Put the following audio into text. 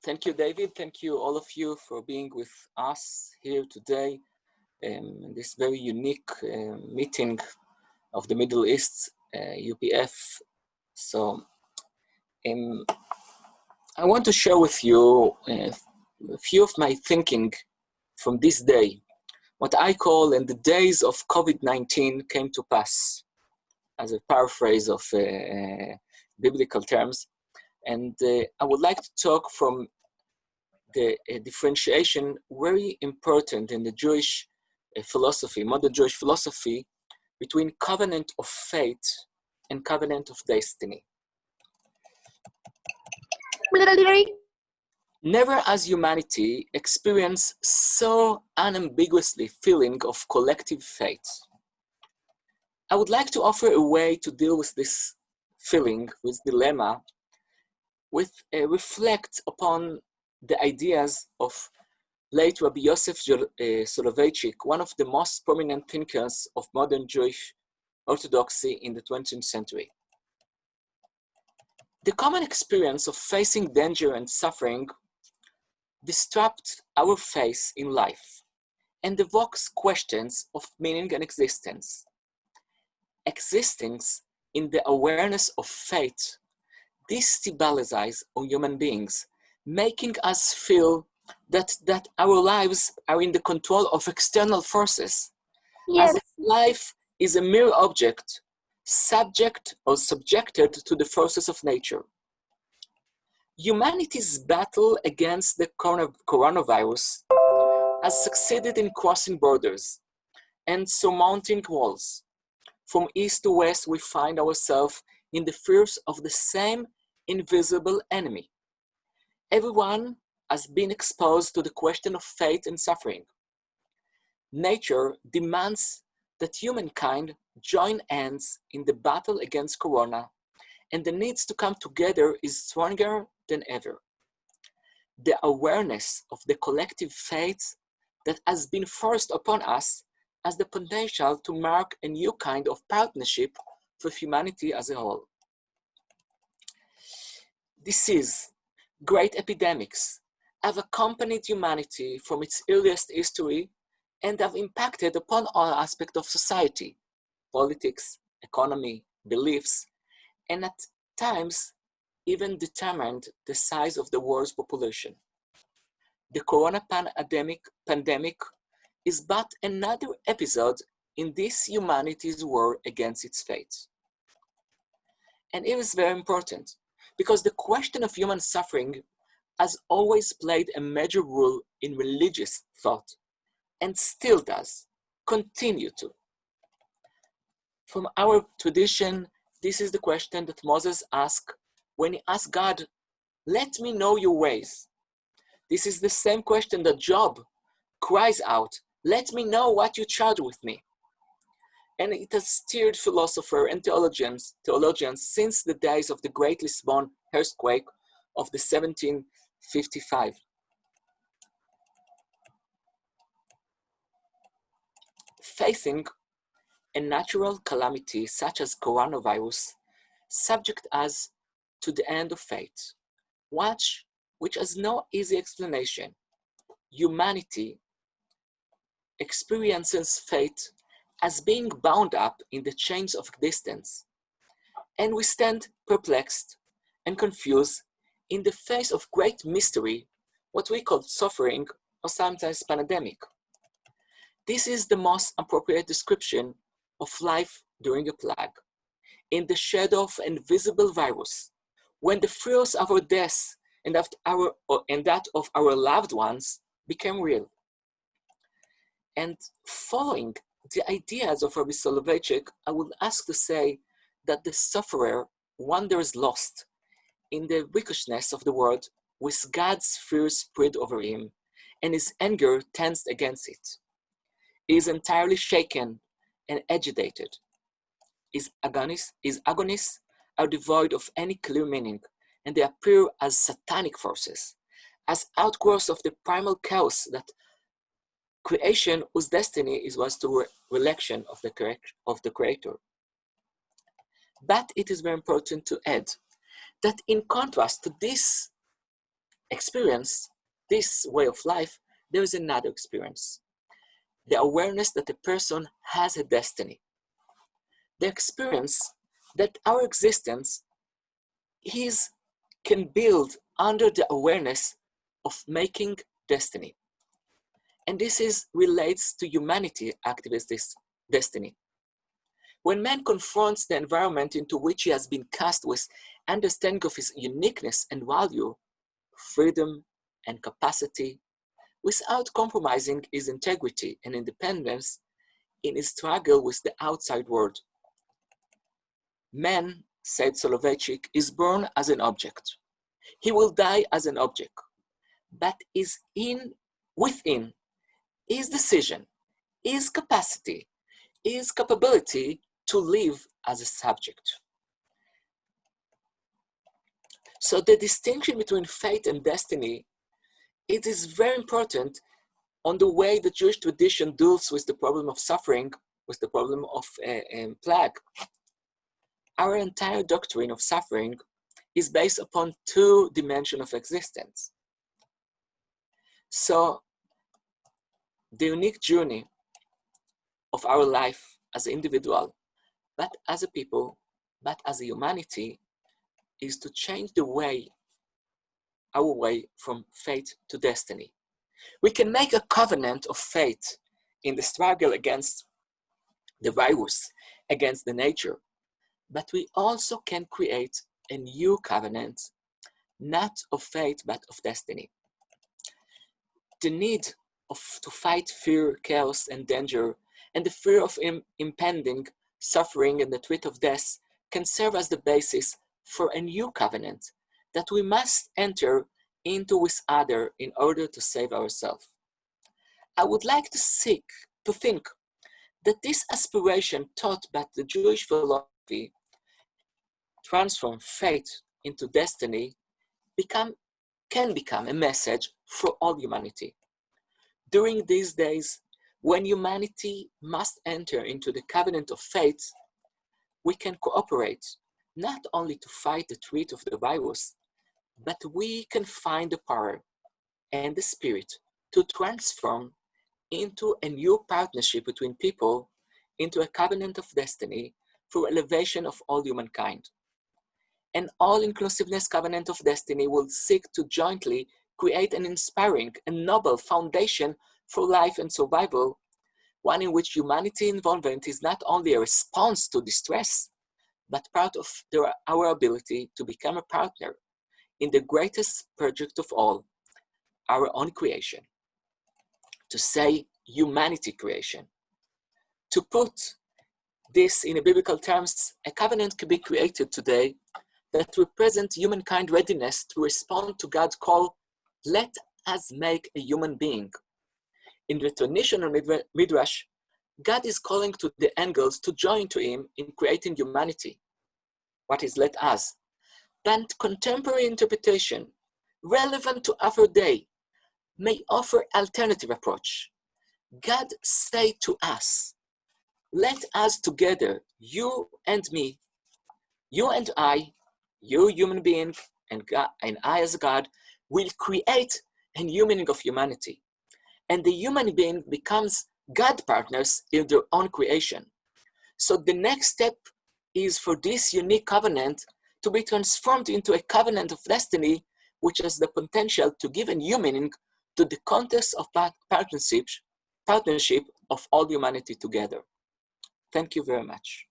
Thank you, David. Thank you, all of you, for being with us here today in this very unique meeting of the Middle East, UPF. So I want to share with you a few of my thinking from this day, what I call "and the days of COVID-19 came to pass," as a paraphrase of biblical terms. And I would like to talk from the differentiation very important in the Jewish philosophy, modern Jewish philosophy, between covenant of fate and covenant of destiny. Never has humanity experienced so unambiguously feeling of collective fate. I would like to offer a way to deal with this feeling, with dilemma, with reflect upon the ideas of late Rabbi Joseph Soloveitchik, one of the most prominent thinkers of modern Jewish Orthodoxy in the 20th century. The common experience of facing danger and suffering disrupts our faith in life and evokes questions of meaning and existence. Existence in the awareness of fate destabilizes on human beings, making us feel that our lives are in the control of external forces, as if life is a mere object, subject or subjected to the forces of nature. Humanity's battle against the coronavirus has succeeded in crossing borders and surmounting walls. From east to west, we find ourselves in the fears of the same invisible enemy. Everyone has been exposed to the question of fate and suffering. Nature demands that humankind join hands in the battle against corona, and the needs to come together is stronger than ever. The awareness of the collective fate that has been forced upon us has the potential to mark a new kind of partnership for humanity as a whole. Disease, great epidemics have accompanied humanity from its earliest history and have impacted upon all aspects of society, politics, economy, beliefs, and at times even determined the size of the world's population. The corona pandemic is but another episode in this humanity's war against its fate. And it is very important because the question of human suffering has always played a major role in religious thought and still does, continue to. From our tradition, this is the question that Moses asked when he asked God, "Let me know your ways." This is the same question that Job cries out, "Let me know what you charge with me." And it has stirred philosophers and theologians since the days of the Great Lisbon earthquake of the 1755. Facing a natural calamity such as coronavirus subject us to the end of fate, which has no easy explanation. Humanity experiences fate as being bound up in the chains of existence, and we stand perplexed and confused in the face of great mystery, what we call suffering or sometimes pandemic. This is the most appropriate description of life during a plague, in the shadow of an invisible virus, when the fears of our death and that of our loved ones became real. And following the ideas of Rabbi Soloveitchik, I would ask to say that the sufferer wanders lost in the wickedness of the world with God's fear spread over him and his anger tensed against it. He is entirely shaken and agitated. His agonies are devoid of any clear meaning, and they appear as satanic forces, as outgrowths of the primal chaos that creation whose destiny was the election of the Creator. But it is very important to add that in contrast to this experience, this way of life, there is another experience. The awareness that a person has a destiny. The experience that our existence can build under the awareness of making destiny. And this relates to humanity activist destiny. When man confronts the environment into which he has been cast with understanding of his uniqueness and value, freedom and capacity, without compromising his integrity and independence in his struggle with the outside world. Man, said Soloveitchik, is born as an object. He will die as an object, but within his decision, his capacity, his capability to live as a subject. So the distinction between fate and destiny, it is very important on the way the Jewish tradition deals with the problem of suffering, with the problem of plague. Our entire doctrine of suffering is based upon two dimensions of existence. So the unique journey of our life as an individual, but as a people, but as a humanity, is to change our way from fate to destiny. We can make a covenant of fate in the struggle against the virus, against the nature, but we also can create a new covenant, not of fate, but of destiny. The need to fight fear, chaos, and danger, and the fear of impending suffering and the threat of death can serve as the basis for a new covenant that we must enter into with others in order to save ourselves. I would like to think that this aspiration taught by the Jewish philosophy, transform fate into destiny, can become a message for all humanity. During these days, when humanity must enter into the covenant of fate, we can cooperate not only to fight the threat of the virus, but we can find the power and the spirit to transform into a new partnership between people, into a covenant of destiny for elevation of all humankind. An all-inclusiveness covenant of destiny will seek to jointly create an inspiring and noble foundation for life and survival, one in which humanity involvement is not only a response to distress, but part of our ability to become a partner in the greatest project of all, our own creation. To say humanity creation. To put this in biblical terms, a covenant can be created today that represents humankind readiness to respond to God's call, let us make a human being. In the traditional Midrash, God is calling to the angels to join to him in creating humanity. What is let us? But contemporary interpretation, relevant to our day, may offer alternative approach. God say to us, let us together, you and me, you and I, you human being, and God, and I as God, will create a new meaning of humanity. And the human being becomes God partners in their own creation. So the next step is for this unique covenant to be transformed into a covenant of destiny, which has the potential to give a new meaning to the context of partnership of all humanity together. Thank you very much.